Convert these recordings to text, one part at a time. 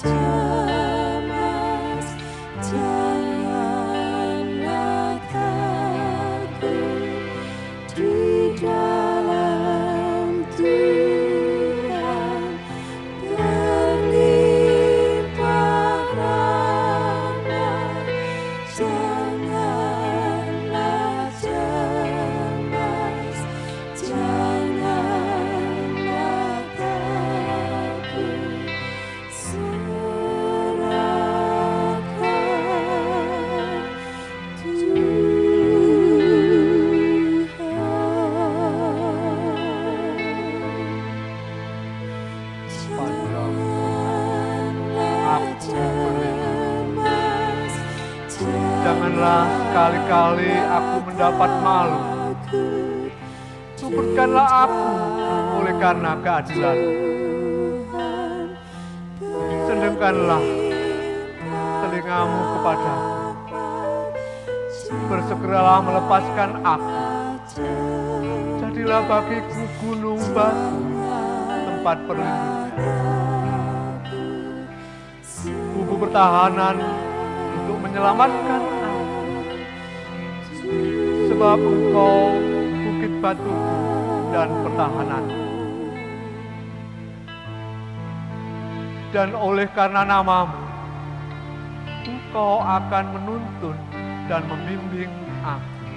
cemas, janganlah takut di dalam Tuhan berlimpah rahmat. Janganlah cemas, janganlah takut, serahkan cemas, Janganlah sekali-kali aku mendapat malu. Suburkanlah aku oleh karena keadilan. Sendengkanlah telingamu kepadaku. Bersegeralah melepaskan aku. Jadilah bagiku gunung batu, tempat perlindungan. Buku pertahanan untuk menyelamatkan aku. Sebab Engkau bukit batuku dan pertahananku. Dan oleh karena namamu, Engkau akan menuntun dan membimbing aku.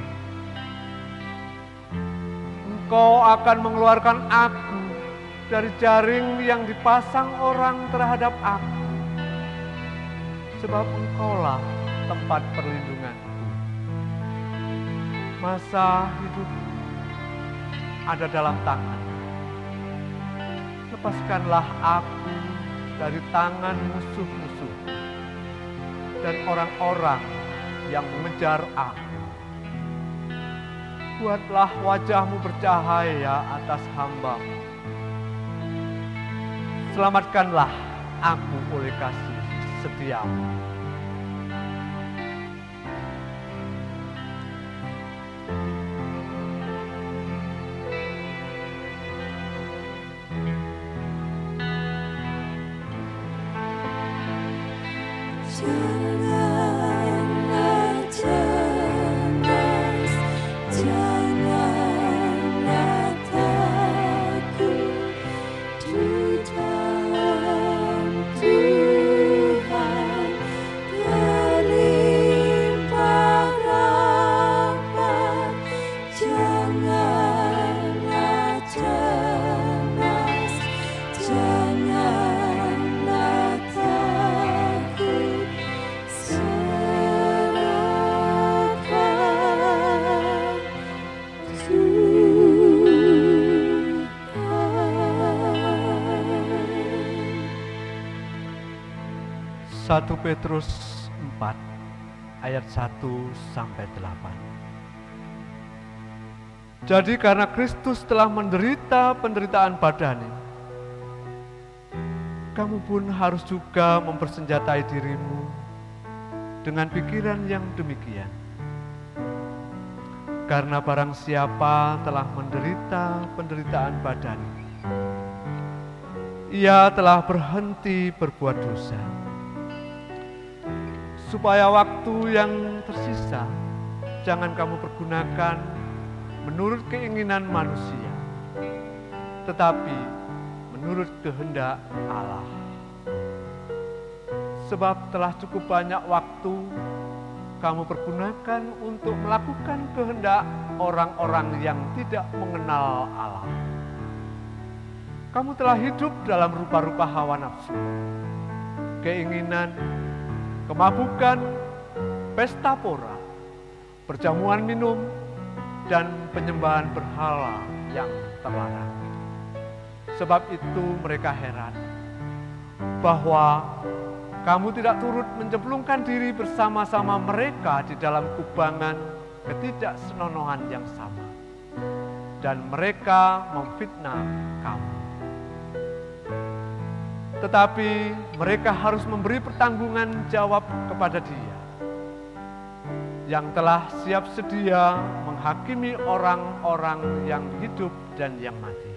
Engkau akan mengeluarkan aku dari jaring yang dipasang orang terhadap aku. Sebab Engkaulah tempat perlindunganku. Masa hidup ada dalam tangan. Lepaskanlah aku dari tangan musuh-musuh dan orang-orang yang mengejar aku. Buatlah wajahmu bercahaya atas hamba-Mu. Selamatkanlah aku oleh kasih setiamu. Janganlah cemas, janganlah takut, di dalam Tuhan berlimpah rahmat. Janganlah cemas, janganlah takut, serahkan Tuhan. 1 Petrus 4 ayat 1 sampai 8. Jadi karena Kristus telah menderita penderitaan badani, kamu pun harus juga mempersenjatai dirimu dengan pikiran yang demikian. Karena barang siapa telah menderita penderitaan badani, ia telah berhenti berbuat dosa, supaya waktu yang tersisa jangan kamu pergunakan menurut keinginan manusia, tetapi menurut kehendak Allah. Sebab telah cukup banyak waktu kamu pergunakan untuk melakukan kehendak orang-orang yang tidak mengenal Allah. Kamu telah hidup dalam rupa-rupa hawa nafsu, keinginan, kemabukan, pesta pora, perjamuan minum, dan penyembahan berhala yang terlarang. Sebab itu mereka heran bahwa kamu tidak turut mencemplungkan diri bersama-sama mereka di dalam kubangan ketidaksenonohan yang sama, dan mereka memfitnah kamu. Tetapi mereka harus memberi pertanggungan jawab kepada Dia yang telah siap sedia menghakimi orang-orang yang hidup dan yang mati.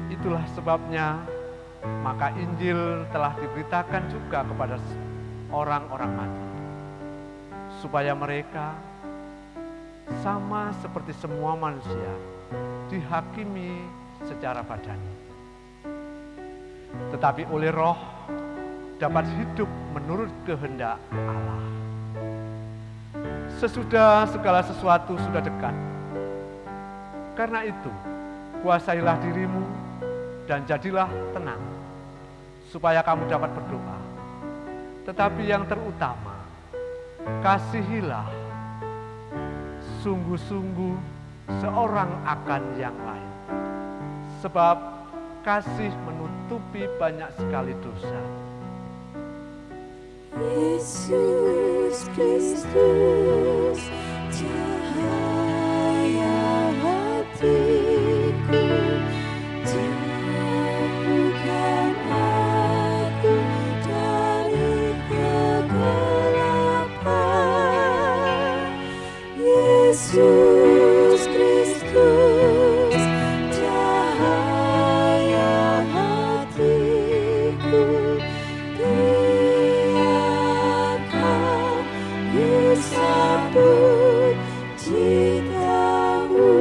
Itulah sebabnya maka Injil telah diberitakan juga kepada orang-orang mati, supaya mereka sama seperti semua manusia dihakimi secara badani, tetapi oleh Roh dapat hidup menurut kehendak Allah. Sesudah segala sesuatu sudah dekat, karena itu kuasailah dirimu dan jadilah tenang, supaya kamu dapat berdoa. Tetapi yang terutama, kasihilah sungguh-sungguh seorang akan yang lain, sebab kasih menutupi banyak sekali dosa. Yesus Kristus, cahaya hatiku, jauhkan aku dari kegelapan. Yesus Kristus, cahaya hatiku, biarkan ku sambut cintamu.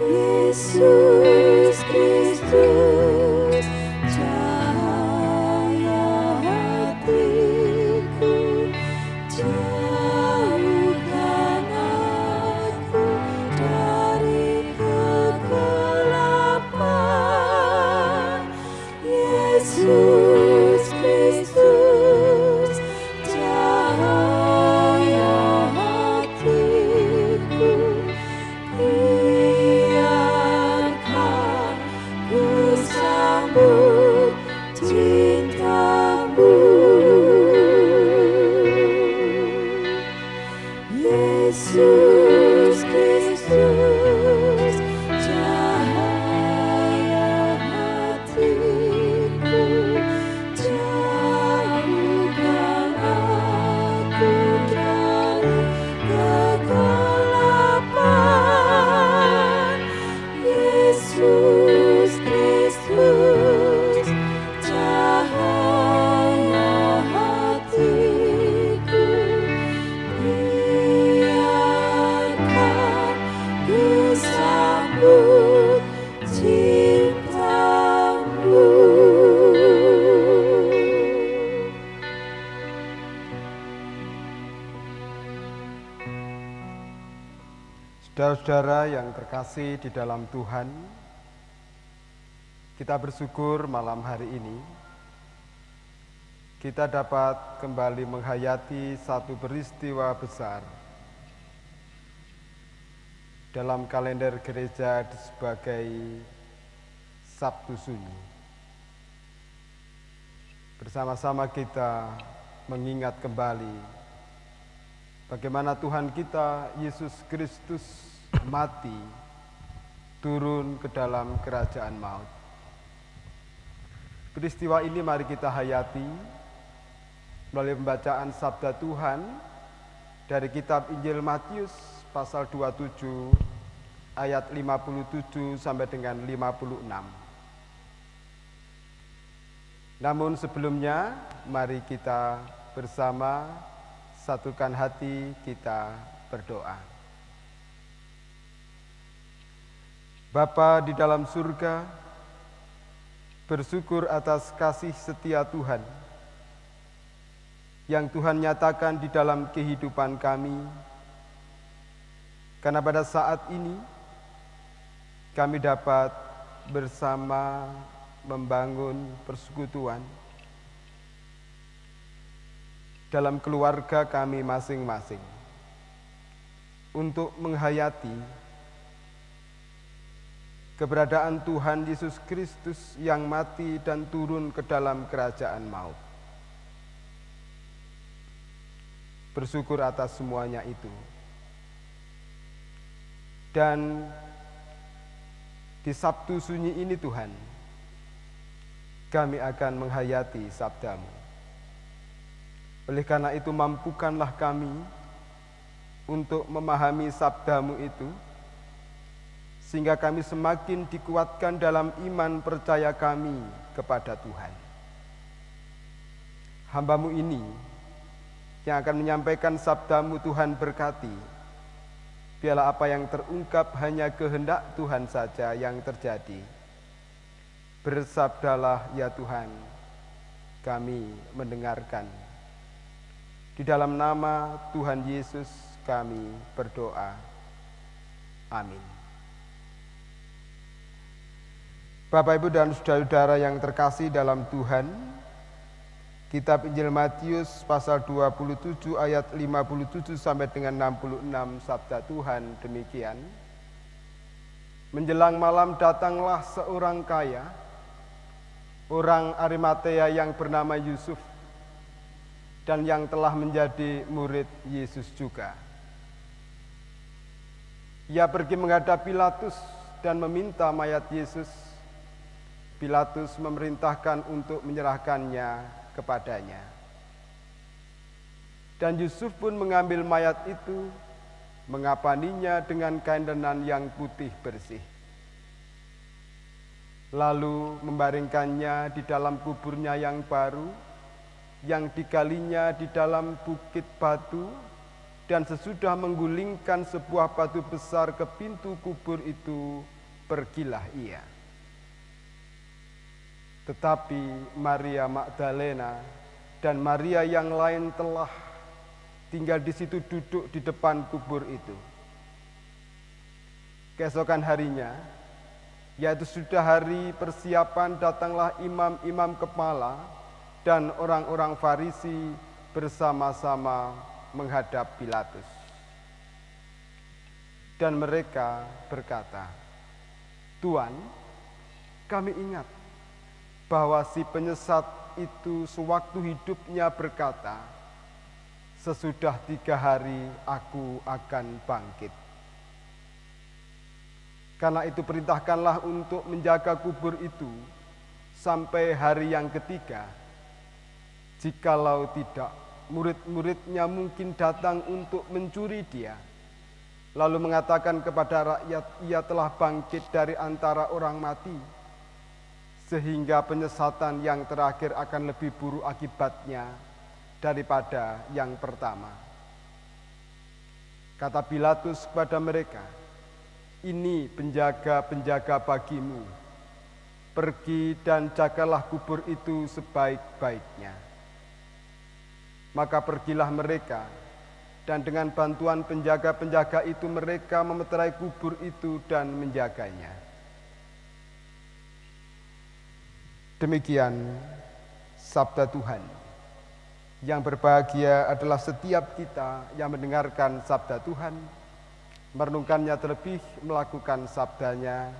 Yesus Kristus, cahaya hatiku, jauhkan aku dari kegelapan. Yesus Kristus, cahaya hatiku, biarkan ku sambut cintamu. Yesus Kristus, cahaya hatiku, jauhkan aku dari kegelapan. Yesus Kristus, cahaya hatiku, biarkan ku sambut cintamu. Saudara-saudara yang terkasih di dalam Tuhan, kita bersyukur malam hari ini kita dapat kembali menghayati satu peristiwa besar dalam kalender gereja sebagai Sabtu Sunyi. Bersama-sama kita mengingat kembali bagaimana Tuhan kita Yesus Kristus mati, turun ke dalam kerajaan maut. Peristiwa ini mari kita hayati melalui pembacaan sabda Tuhan dari kitab Injil Matius pasal 27 ayat 57 sampai dengan 56. Namun sebelumnya mari kita bersama satukan hati, kita berdoa. Bapa di dalam surga, bersyukur atas kasih setia Tuhan yang Tuhan nyatakan di dalam kehidupan kami, karena pada saat ini kami dapat bersama membangun persekutuan dalam keluarga kami masing-masing untuk menghayati keberadaan Tuhan Yesus Kristus yang mati dan turun ke dalam kerajaan maut. Bersyukur atas semuanya itu. Dan di Sabtu Sunyi ini Tuhan, kami akan menghayati sabda-Mu. Oleh karena itu mampukanlah kami untuk memahami sabda-Mu itu, sehingga kami semakin dikuatkan dalam iman percaya kami kepada Tuhan. Hamba-Mu ini yang akan menyampaikan sabda-Mu Tuhan berkati, biarlah apa yang terungkap hanya kehendak Tuhan saja yang terjadi. Bersabdalah ya Tuhan, kami mendengarkan. Di dalam nama Tuhan Yesus kami berdoa. Amin. Bapak, Ibu, dan saudara-saudara yang terkasih dalam Tuhan, Kitab Injil Matius pasal 27 ayat 57 sampai dengan 66 sabda Tuhan demikian. Menjelang malam datanglah seorang kaya, orang Arimatea yang bernama Yusuf, dan yang telah menjadi murid Yesus juga. Ia pergi menghadap Pilatus dan meminta mayat Yesus. Pilatus memerintahkan untuk menyerahkannya kepadanya. Dan Yusuf pun mengambil mayat itu, mengapaninya dengan kain lenan yang putih bersih. Lalu membaringkannya di dalam kuburnya yang baru, yang digalinya di dalam bukit batu, dan sesudah menggulingkan sebuah batu besar ke pintu kubur itu, pergilah ia. Tetapi Maria Magdalena dan Maria yang lain telah tinggal di situ duduk di depan kubur itu. Keesokan harinya, yaitu sudah hari persiapan, datanglah imam-imam kepala dan orang-orang Farisi bersama-sama menghadap Pilatus. Dan mereka berkata, "Tuan, kami ingat bahwa si penyesat itu sewaktu hidupnya berkata, 'Sesudah 3 hari aku akan bangkit.' Karena itu perintahkanlah untuk menjaga kubur itu sampai hari yang ketiga. Jikalau tidak, murid-muridnya mungkin datang untuk mencuri dia, lalu mengatakan kepada rakyat, 'Ia telah bangkit dari antara orang mati,' sehingga penyesatan yang terakhir akan lebih buruk akibatnya daripada yang pertama." Kata Pilatus kepada mereka, "Ini penjaga-penjaga bagimu. Pergi dan jagalah kubur itu sebaik-baiknya." Maka pergilah mereka, dan dengan bantuan penjaga-penjaga itu mereka memeterai kubur itu dan menjaganya. Demikian sabda Tuhan. Yang berbahagia adalah setiap kita yang mendengarkan sabda Tuhan, merenungkannya terlebih melakukan sabdanya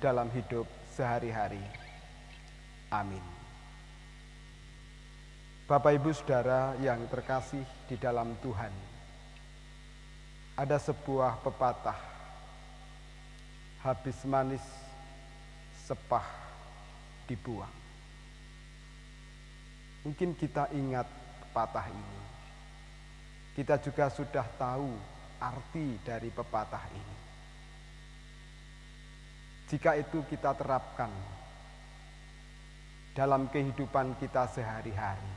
dalam hidup sehari-hari. Amin. Bapak, Ibu, Saudara yang terkasih di dalam Tuhan, ada sebuah pepatah, habis manis sepah dibuang. Mungkin kita ingat pepatah ini. Kita juga sudah tahu arti dari pepatah ini. Jika itu kita terapkan dalam kehidupan kita sehari-hari,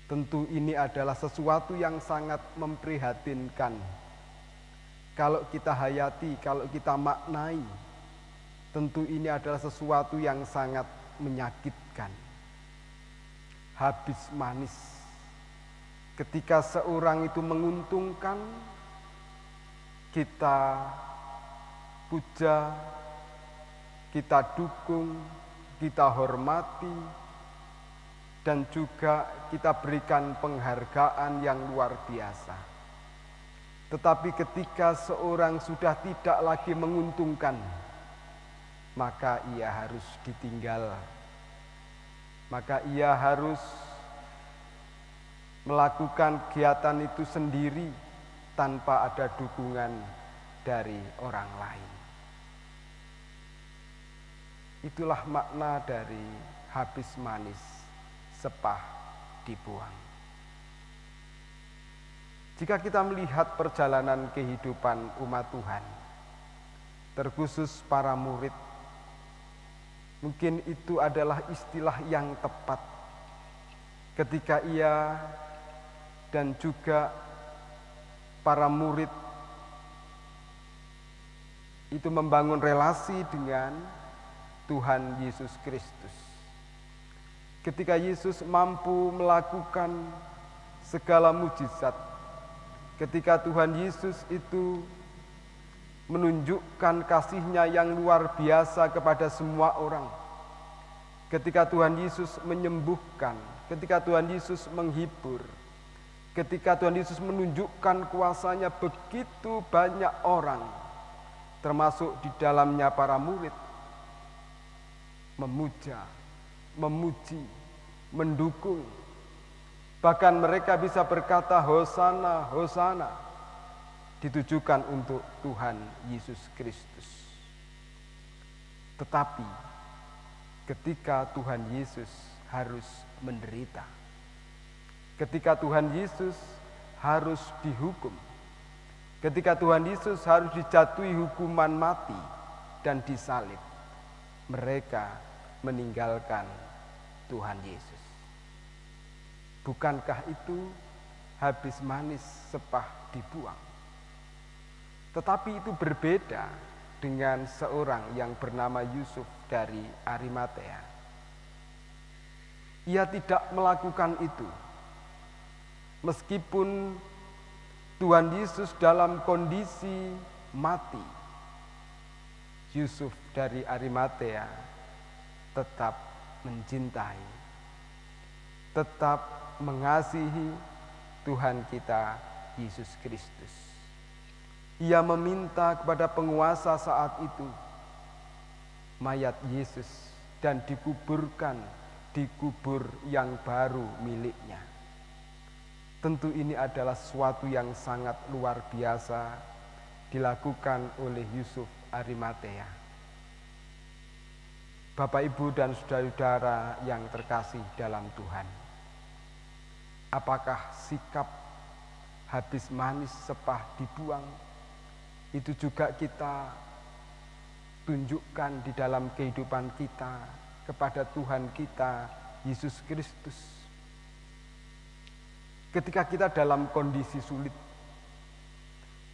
tentu ini adalah sesuatu yang sangat memprihatinkan. Kalau kita hayati, kalau kita maknai, tentu ini adalah sesuatu yang sangat menyakitkan. Habis manis. Ketika seorang itu menguntungkan, kita puja, kita dukung, kita hormati, dan juga kita berikan penghargaan yang luar biasa. Tetapi ketika seorang sudah tidak lagi menguntungkan, maka ia harus ditinggal. Maka ia harus melakukan kegiatan itu sendiri tanpa ada dukungan dari orang lain. Itulah makna dari habis manis sepah dibuang. Jika kita melihat perjalanan kehidupan umat Tuhan, terkhusus para murid. Mungkin itu adalah istilah yang tepat ketika ia dan juga para murid itu membangun relasi dengan Tuhan Yesus Kristus. Ketika Yesus mampu melakukan segala mujizat, ketika Tuhan Yesus itu menunjukkan kasih-Nya yang luar biasa kepada semua orang, ketika Tuhan Yesus menyembuhkan, ketika Tuhan Yesus menghibur, ketika Tuhan Yesus menunjukkan kuasa-Nya, begitu banyak orang, termasuk di dalamnya para murid, memuja, memuji, mendukung. Bahkan mereka bisa berkata, Hosana, Hosana, ditujukan untuk Tuhan Yesus Kristus. Tetapi ketika Tuhan Yesus harus menderita, ketika Tuhan Yesus harus dihukum, ketika Tuhan Yesus harus dijatuhi hukuman mati dan disalib, mereka meninggalkan Tuhan Yesus. Bukankah itu habis manis sepah dibuang? Tetapi itu berbeda dengan seorang yang bernama Yusuf dari Arimatea. Ia tidak melakukan itu. Meskipun Tuhan Yesus dalam kondisi mati, Yusuf dari Arimatea tetap mencintai, tetap mengasihi Tuhan kita Yesus Kristus. Ia meminta kepada penguasa saat itu mayat Yesus dan dikuburkan di kubur yang baru miliknya. Tentu ini adalah sesuatu yang sangat luar biasa dilakukan oleh Yusuf Arimatea. Bapak, Ibu, dan saudara-saudara yang terkasih dalam Tuhan, apakah sikap habis manis sepah dibuang itu juga kita tunjukkan di dalam kehidupan kita kepada Tuhan kita Yesus Kristus? Ketika kita dalam kondisi sulit,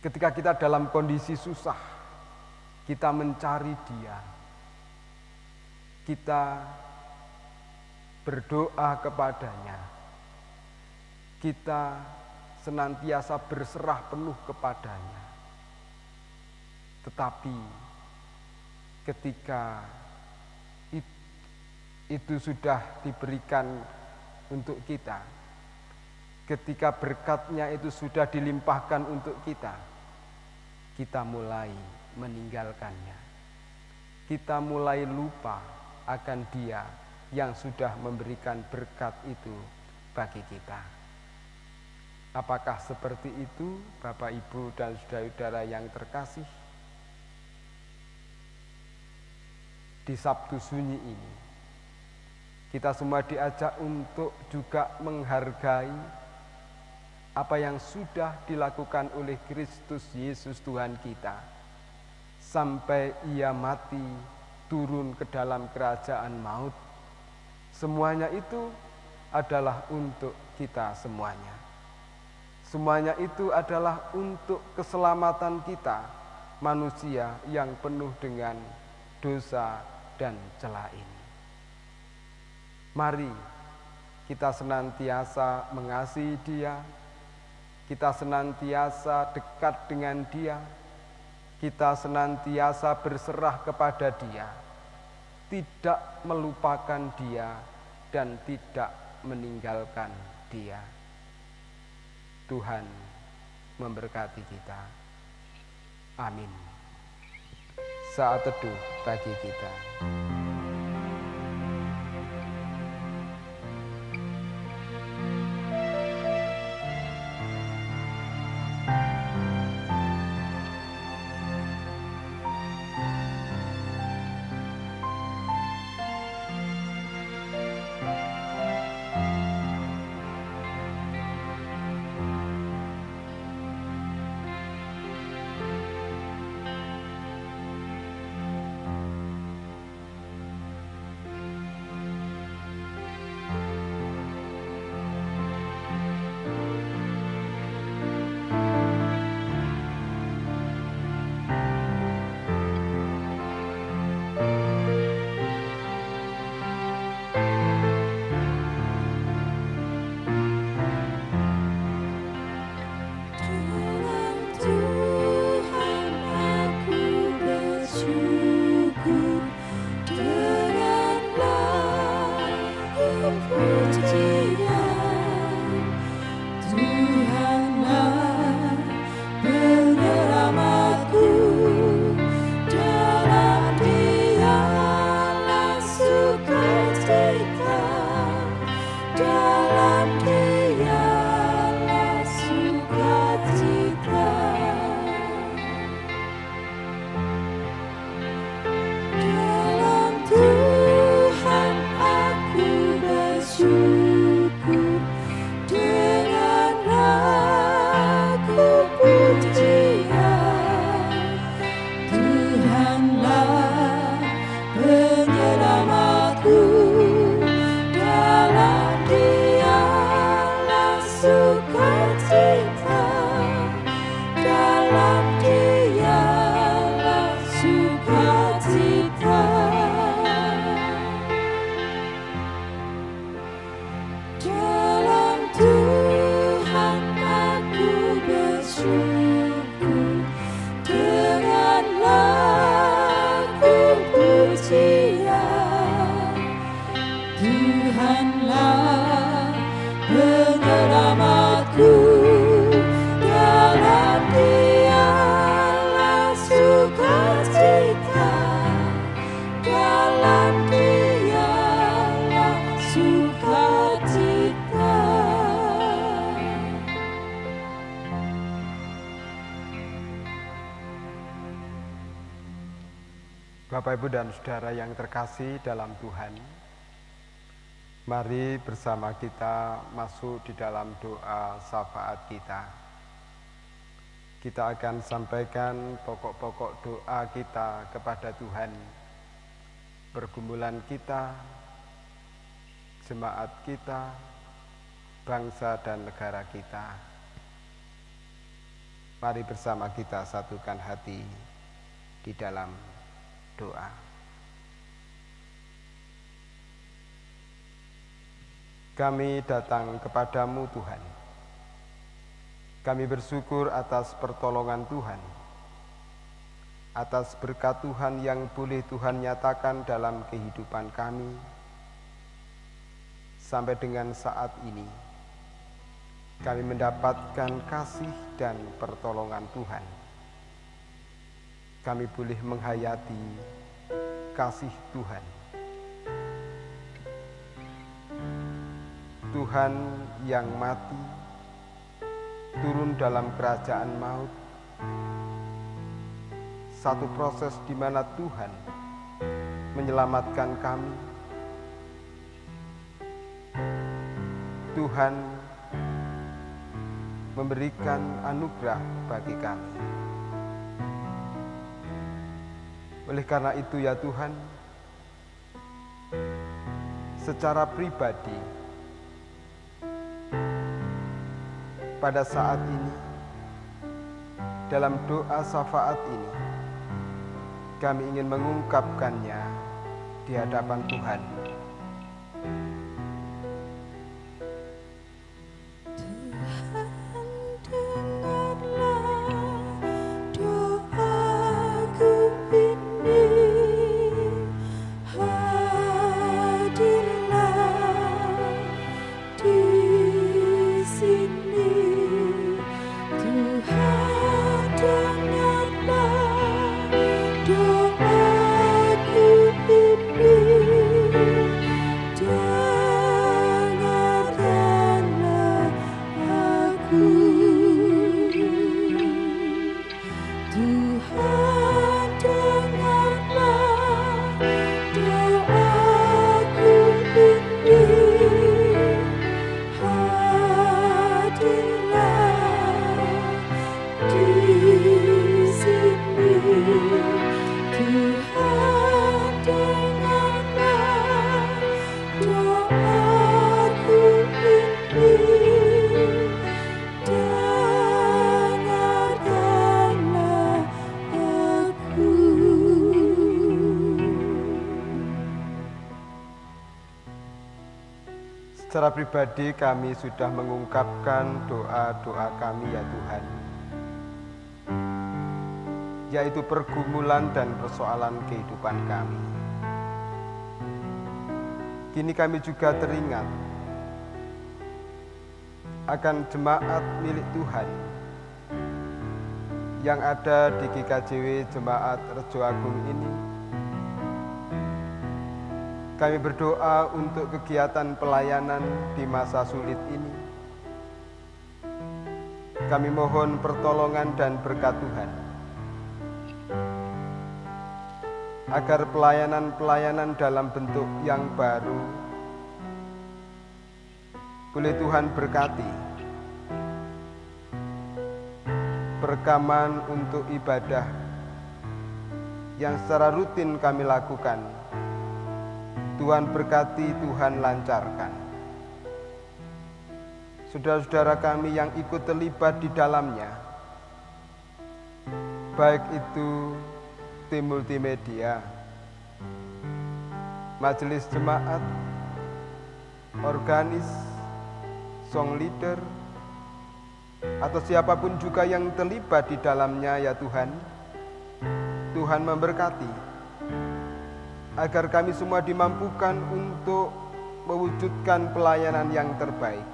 ketika kita dalam kondisi susah, kita mencari Dia, kita berdoa kepadanya, kita senantiasa berserah penuh kepadanya. Tetapi ketika itu sudah diberikan untuk kita, ketika berkat-Nya itu sudah dilimpahkan untuk kita, kita mulai meninggalkannya. Kita mulai lupa akan Dia yang sudah memberikan berkat itu bagi kita. Apakah seperti itu, Bapak, Ibu, dan saudara-saudara yang terkasih? Di Sabtu Sunyi ini, kita semua diajak untuk juga menghargai apa yang sudah dilakukan oleh Kristus Yesus Tuhan kita, sampai Ia mati turun ke dalam kerajaan maut. Semuanya itu adalah untuk kita semuanya. Semuanya itu adalah untuk keselamatan kita, manusia yang penuh dengan dosa dan celah ini. Mari kita senantiasa mengasihi Dia, kita senantiasa dekat dengan Dia, kita senantiasa berserah kepada Dia, tidak melupakan Dia dan tidak meninggalkan Dia. Tuhan memberkati kita. Amin. Saat teduh bagi kita. Bapak, Ibu, dan Saudara yang terkasih dalam Tuhan, mari bersama kita masuk di dalam doa syafaat kita. Kita akan sampaikan pokok-pokok doa kita kepada Tuhan, pergumulan kita, jemaat kita, bangsa dan negara kita. Mari bersama kita satukan hati di dalam doa. Kami datang kepadamu Tuhan. Kami bersyukur atas pertolongan Tuhan, atas berkat Tuhan yang boleh Tuhan nyatakan dalam kehidupan kami sampai dengan saat ini. Kami mendapatkan kasih dan pertolongan Tuhan. Kami boleh menghayati kasih Tuhan. Tuhan yang mati, turun dalam kerajaan maut. Satu proses di mana Tuhan menyelamatkan kami. Tuhan memberikan anugerah bagi kami. Oleh karena itu ya Tuhan, secara pribadi, pada saat ini, dalam doa syafaat ini, kami ingin mengungkapkannya di hadapan Tuhan. Secara pribadi kami sudah mengungkapkan doa-doa kami ya Tuhan, yaitu pergumulan dan persoalan kehidupan kami. Kini kami juga teringat akan jemaat milik Tuhan yang ada di GKJW Jemaat Rejo Agung ini. Kami berdoa untuk kegiatan pelayanan di masa sulit ini. Kami mohon pertolongan dan berkat Tuhan, agar pelayanan-pelayanan dalam bentuk yang baru boleh Tuhan berkati. Perekaman untuk ibadah yang secara rutin kami lakukan, Tuhan berkati, Tuhan lancarkan. Saudara-saudara kami yang ikut terlibat di dalamnya, baik itu tim multimedia, majelis jemaat, organis, song leader, atau siapapun juga yang terlibat di dalamnya ya Tuhan, Tuhan memberkati, agar kami semua dimampukan untuk mewujudkan pelayanan yang terbaik.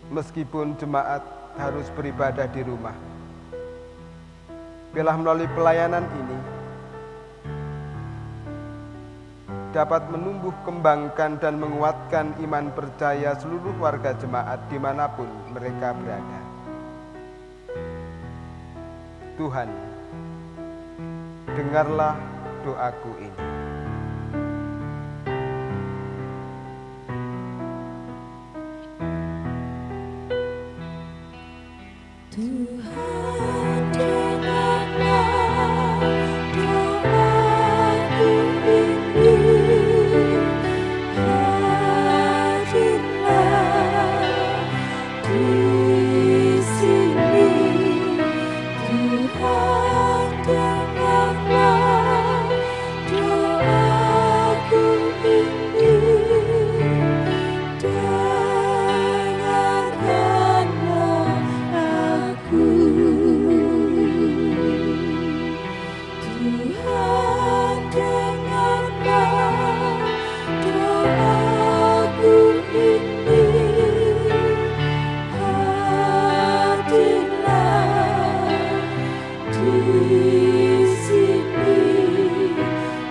Meskipun jemaat harus beribadah di rumah, biarlah melalui pelayanan ini dapat menumbuh kembangkan dan menguatkan iman percaya seluruh warga jemaat dimanapun mereka berada. Tuhan, dengarlah doaku ini. Tuhan, dengarlah doaku ini. Hadirlah di sini. Tuhan, dengarlah doaku ini. Dengarkanlah aku. Tuhan, dengarlah doaku ini. Hadirlah di sini.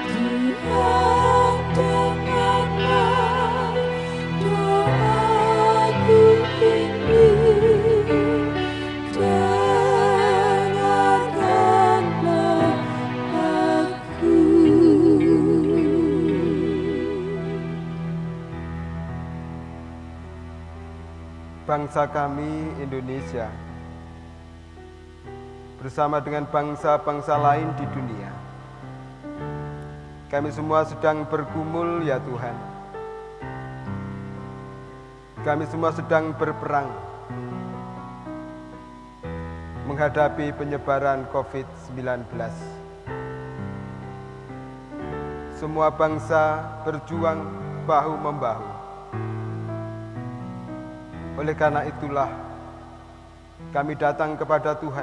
Tuhan, dengarlah doaku ini. Dengarkanlah aku. Bangsa kami Indonesia bersama dengan bangsa-bangsa lain di dunia, kami semua sedang bergumul ya Tuhan. Kami semua sedang berperang menghadapi penyebaran COVID-19. Semua bangsa berjuang bahu-membahu. Oleh karena itulah kami datang kepada Tuhan,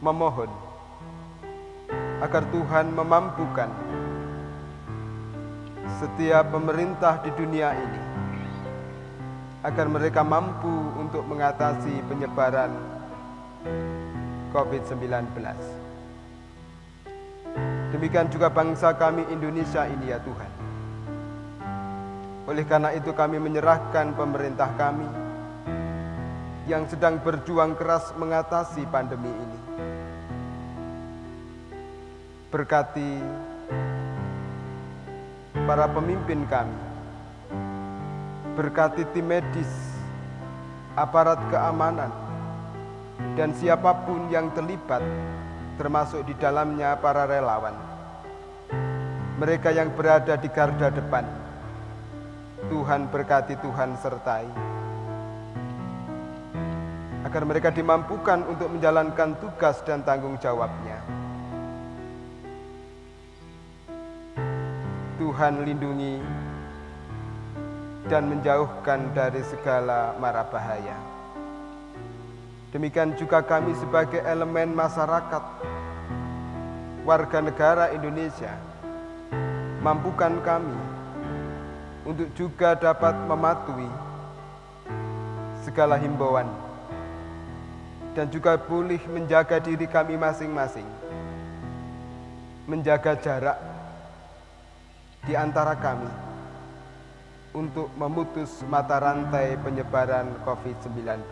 memohon agar Tuhan memampukan setiap pemerintah di dunia ini, agar mereka mampu untuk mengatasi penyebaran COVID-19. Demikian juga bangsa kami Indonesia ini ya Tuhan. Oleh karena itu kami menyerahkan pemerintah kami yang sedang berjuang keras mengatasi pandemi ini. Berkati para pemimpin kami, berkati tim medis, aparat keamanan, dan siapapun yang terlibat, termasuk di dalamnya para relawan. Mereka yang berada di garda depan, Tuhan berkati, Tuhan sertai, agar mereka dimampukan untuk menjalankan tugas dan tanggung jawabnya. Tuhan lindungi dan menjauhkan dari segala mara bahaya. Demikian juga kami sebagai elemen masyarakat, warga negara Indonesia, mampukan kami untuk juga dapat mematuhi segala himbauan dan juga boleh menjaga diri kami masing-masing, menjaga jarak di antara kami untuk memutus mata rantai penyebaran COVID-19.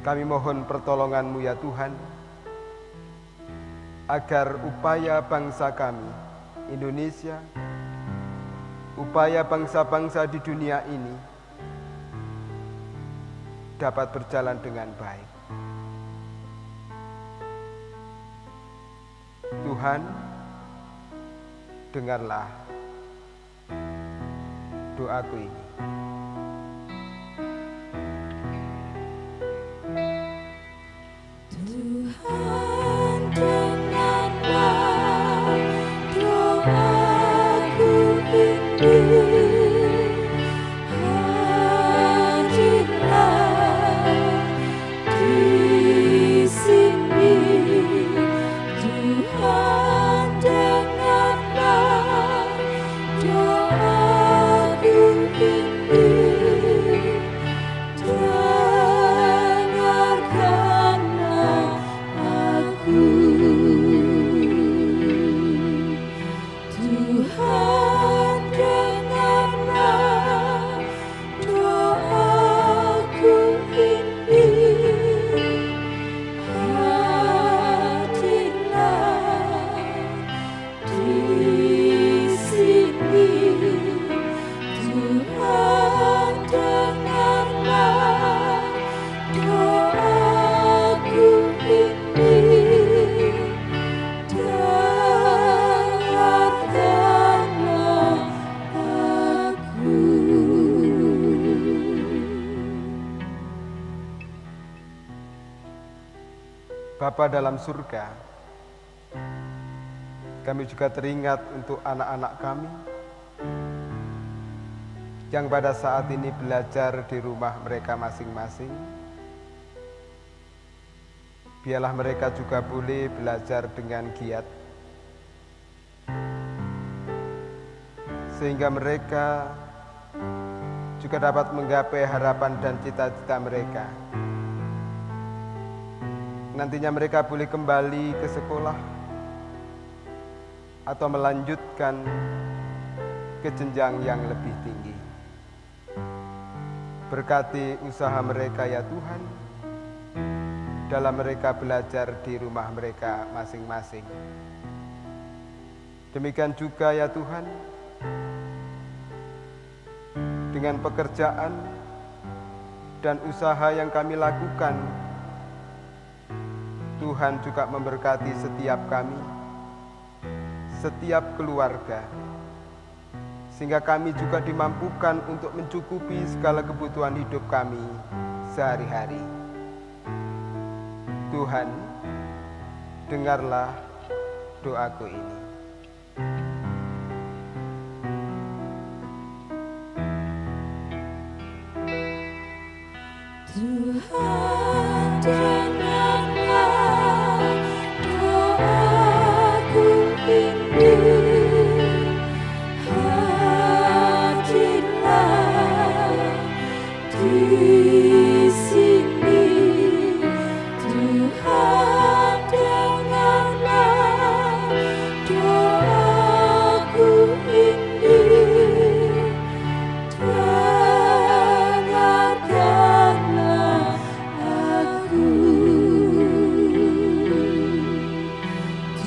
Kami mohon pertolongan-Mu ya Tuhan, agar upaya bangsa kami, Indonesia, upaya bangsa-bangsa di dunia ini dapat berjalan dengan baik. Tuhan, dengarlah doaku ini. Tuhan, dengarlah doaku ini. Hadirlah di sini. Tuhan, dengarlah doaku ini. Bapa dalam surga, kami juga teringat untuk anak-anak kami yang pada saat ini belajar di rumah mereka masing-masing. Biarlah mereka juga boleh belajar dengan giat, sehingga mereka juga dapat menggapai harapan dan cita-cita mereka. Nantinya mereka boleh kembali ke sekolah atau melanjutkan ke jenjang yang lebih tinggi. Berkati usaha mereka ya Tuhan, dalam mereka belajar di rumah mereka masing-masing. Demikian juga ya Tuhan, dengan pekerjaan dan usaha yang kami lakukan, Tuhan juga memberkati setiap kami, setiap keluarga, sehingga kami juga dimampukan untuk mencukupi segala kebutuhan hidup kami sehari-hari. Tuhan, dengarlah doaku ini. Tuhan, dengarlah doaku ini. Hadirlah di sini. Tuhan, dengarlah doaku ini. Dengarkanlah aku,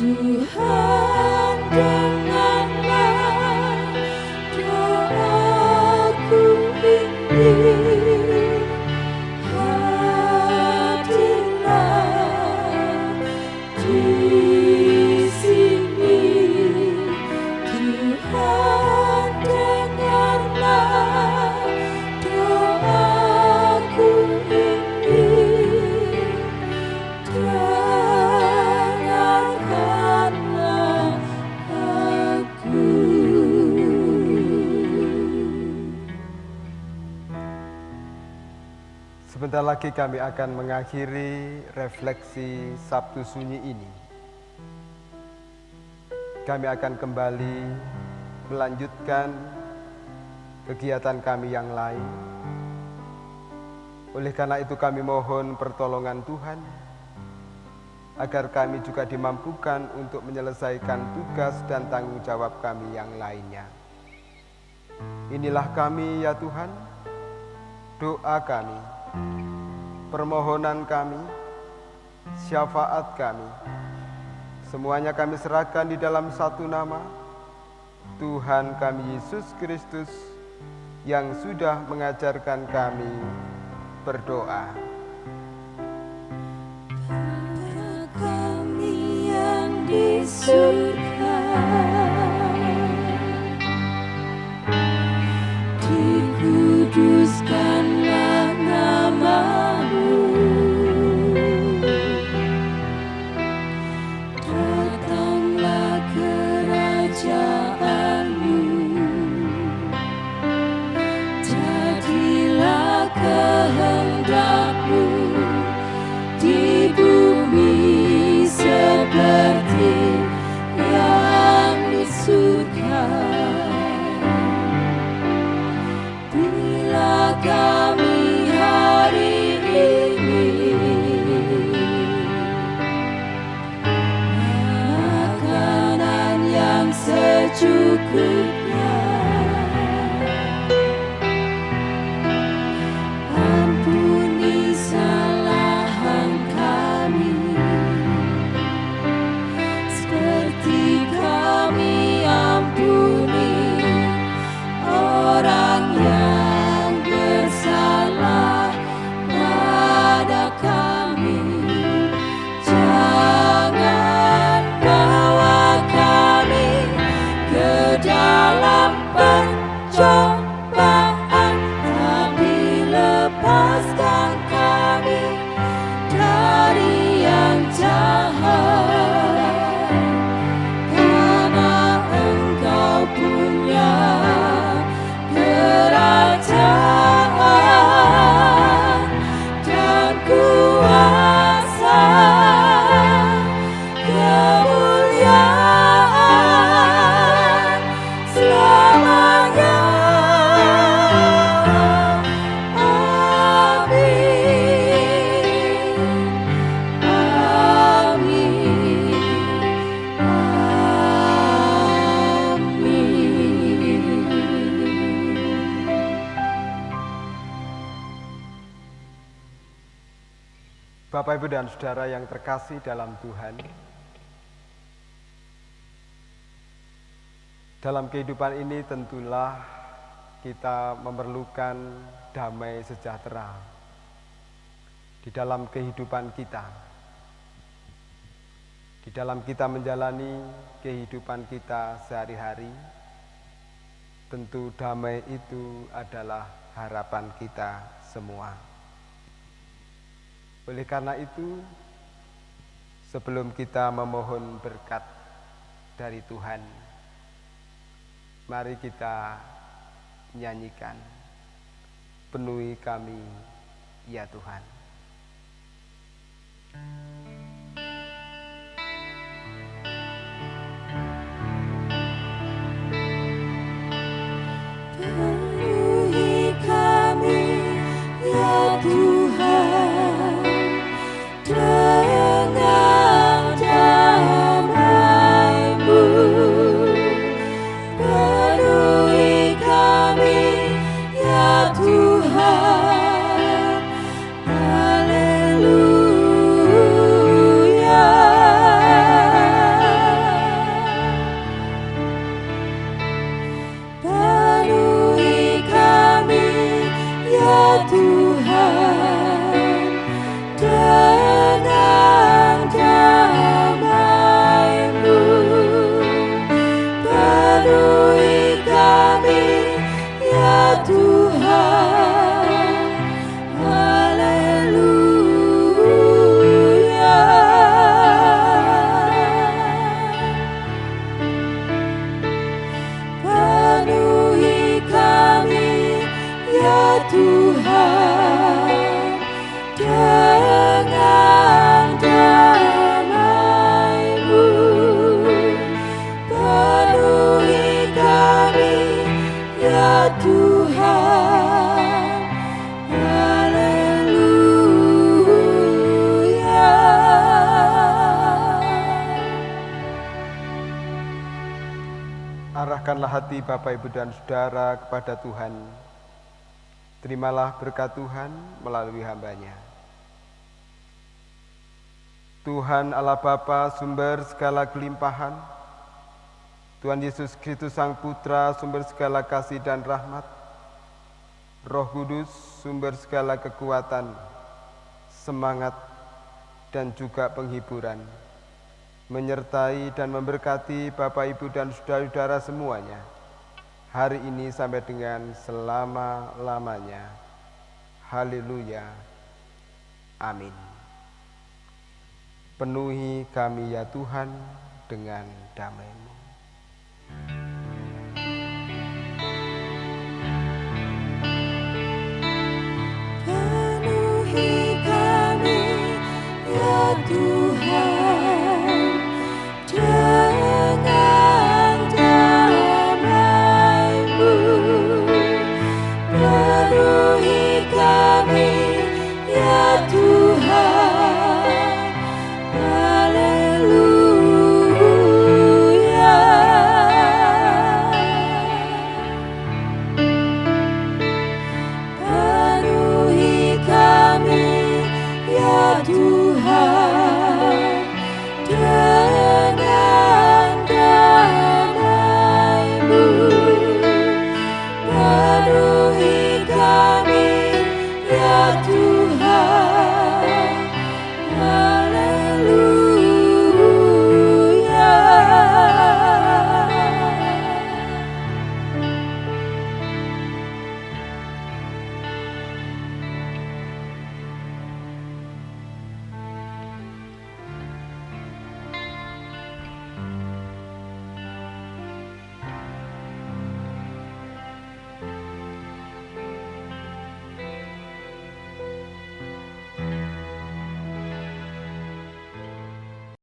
Tuhan, dengarlah doaku ini. Hadirlah di sini. Tuhan, dengarlah doaku ini. Dengarkanlah aku. Sebentar lagi kami akan mengakhiri refleksi Sabtu Sunyi ini. Kami akan kembali melanjutkan kegiatan kami yang lain. Oleh karena itu kami mohon pertolongan Tuhan, agar kami juga dimampukan untuk menyelesaikan tugas dan tanggung jawab kami yang lainnya. Inilah kami ya Tuhan, doa kami, permohonan kami, syafaat kami, semuanya kami serahkan di dalam satu nama, Tuhan kami Yesus Kristus, yang sudah mengajarkan kami berdoa. Bapa kami yang di surga, dikuduskanlah nama-Mu. Datanglah kerajaan-Mu. Jadilah kehendak-Mu di bumi seperti yang di surga. Berilah kami hari ini makanan yang secukupnya. Ampuni kesalahan kami, seperti kami ampuni orang yang bersalah pada kami. Jangan bawa kami ke dalam Bapak, Ibu, dan Saudara yang terkasih dalam Tuhan, dalam kehidupan ini tentulah kita memerlukan damai sejahtera di dalam kehidupan kita. Di dalam kita menjalani kehidupan kita sehari-hari, tentu damai itu adalah harapan kita semua. Oleh karena itu, sebelum kita memohon berkat dari Tuhan, mari kita nyanyikan, penuhi kami ya Tuhan. Penuhi kami ya Tuhan dengan damai-Mu. Penuhi kami ya Tuhan, haleluya. Penuhi kami ya Tuhan dengan damai-Mu. Penuhi kami ya Tuhan, haleluya. Penuhi kami ya Tuhan dengan damai-Mu. Penuhi kami ya Tuhan, haleluya. Arahkanlah hati Bapak, Ibu, dan Saudara kepada Tuhan. Terimalah berkat Tuhan melalui hamba-Nya. Tuhan Allah Bapa, sumber segala kelimpahan, Tuhan Yesus Kristus Sang Putra, sumber segala kasih dan rahmat, Roh Kudus, sumber segala kekuatan, semangat, dan juga penghiburan, menyertai dan memberkati Bapak, Ibu, dan saudara-saudara semuanya, hari ini sampai dengan selama-lamanya. Haleluya. Amin. Penuhi kami ya Tuhan dengan damai-Mu. Penuhi kami ya Tuhan